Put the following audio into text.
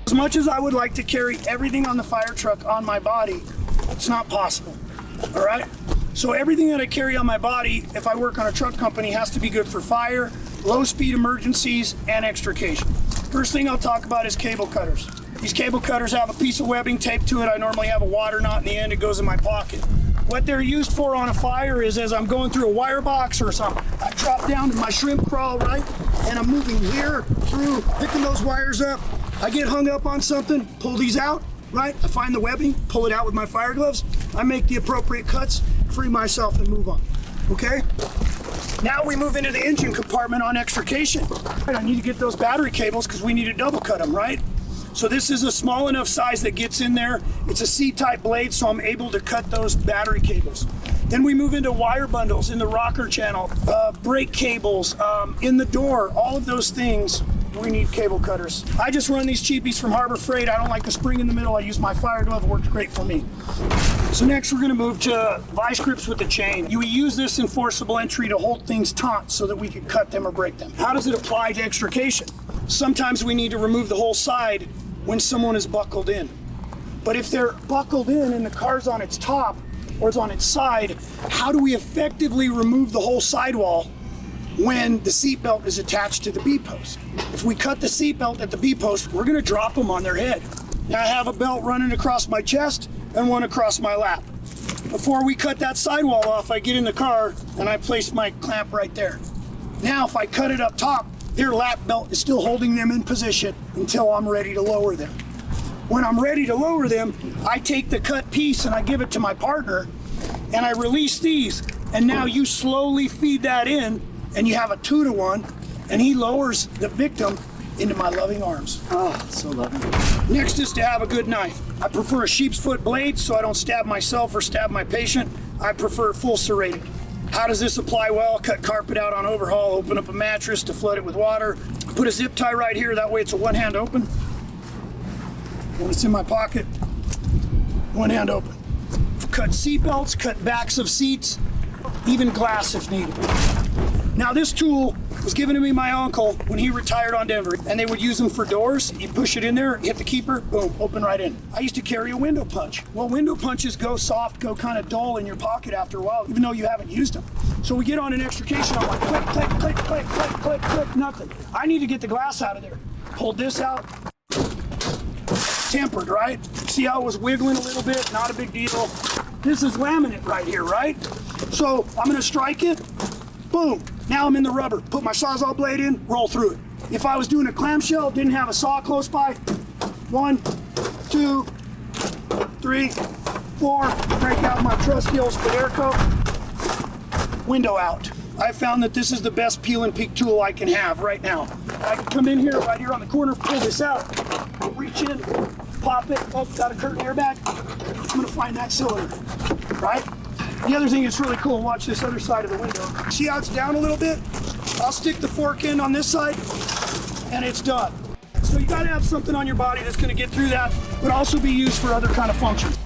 As much as I would like to carry everything on the fire truck on my body, it's not possible, all right? So everything that I carry on my body, if I work on a truck company, has to be good for fire, low speed emergencies, and extrication. First thing I'll talk about is cable cutters. These cable cutters have a piece of webbing taped to it. I normally have a water knot in the end. It goes in my pocket. What they're used for on a fire is as I'm going through a wire box or something, I drop down to my shrimp crawl, right? And I'm moving here through, picking those wires up. I get hung up on something, pull these out, right? I find the webbing, pull it out with my fire gloves. I make the appropriate cuts, free myself, and move on, okay? Now we move into the engine compartment on extrication. I need to get those battery cables because we need to double cut them, right? So this is a small enough size that gets in there. It's a C-type blade, so I'm able to cut those battery cables. Then we move into wire bundles in the rocker channel, brake cables, in the door, all of those things. We need cable cutters. I just run these cheapies from Harbor Freight. I don't like the spring in the middle. I use my fire glove. It works great for me. So next we're going to move to vice grips with the chain. You use this in forcible entry to hold things taut so that we can cut them or break them. How does it apply to extrication? Sometimes we need to remove the whole side when someone is buckled in. But if they're buckled in and the car's on its top or it's on its side, how do we effectively remove the whole sidewall when the seat belt is attached to the B-post? If we cut the seat belt at the B-post, we're gonna drop them on their head. Now I have a belt running across my chest and one across my lap. Before we cut that sidewall off, I get in the car and I place my clamp right there. Now if I cut it up top, their lap belt is still holding them in position until I'm ready to lower them. When I'm ready to lower them, I take the cut piece and I give it to my partner and I release these. And now you slowly feed that in and you have a 2-to-1 and he lowers the victim into my loving arms. Oh, so loving. Next is to have a good knife. I prefer a sheep's foot blade so I don't stab myself or stab my patient. I prefer full serrated. How does this apply? Well, cut carpet out on overhaul, open up a mattress to flood it with water, put a zip tie right here, that way it's a one-hand open. When it's in my pocket, one hand open. Cut seat belts, cut backs of seats, even glass if needed. Now this tool was given to me by my uncle when he retired on Denver, and they would use them for doors. You push it in there, hit the keeper, boom, open right in. I used to carry a window punch. Well, window punches go soft, go kind of dull in your pocket after a while, even though you haven't used them. So we get on an extrication, I'm like, click, click, click, click, click, click, click, nothing. I need to get the glass out of there. Pulled this out, tempered, right? See how it was wiggling a little bit? Not a big deal. This is laminate right here, right? So I'm gonna strike it, boom. Now I'm in the rubber. Put my Sawzall blade in, roll through it. If I was doing a clamshell, didn't have a saw close by, 1, 2, 3, 4, break out my trusty old Spinnerco, window out. I found that this is the best peel and peek tool I can have right now. I can come in here, right here on the corner, pull this out, reach in, pop it, oh, got a curtain airbag. I'm gonna find that cylinder, right? The other thing that's really cool, watch this other side of the window. See how it's down a little bit? I'll stick the fork in on this side and it's done. So you gotta have something on your body that's gonna get through that, but also be used for other kind of functions.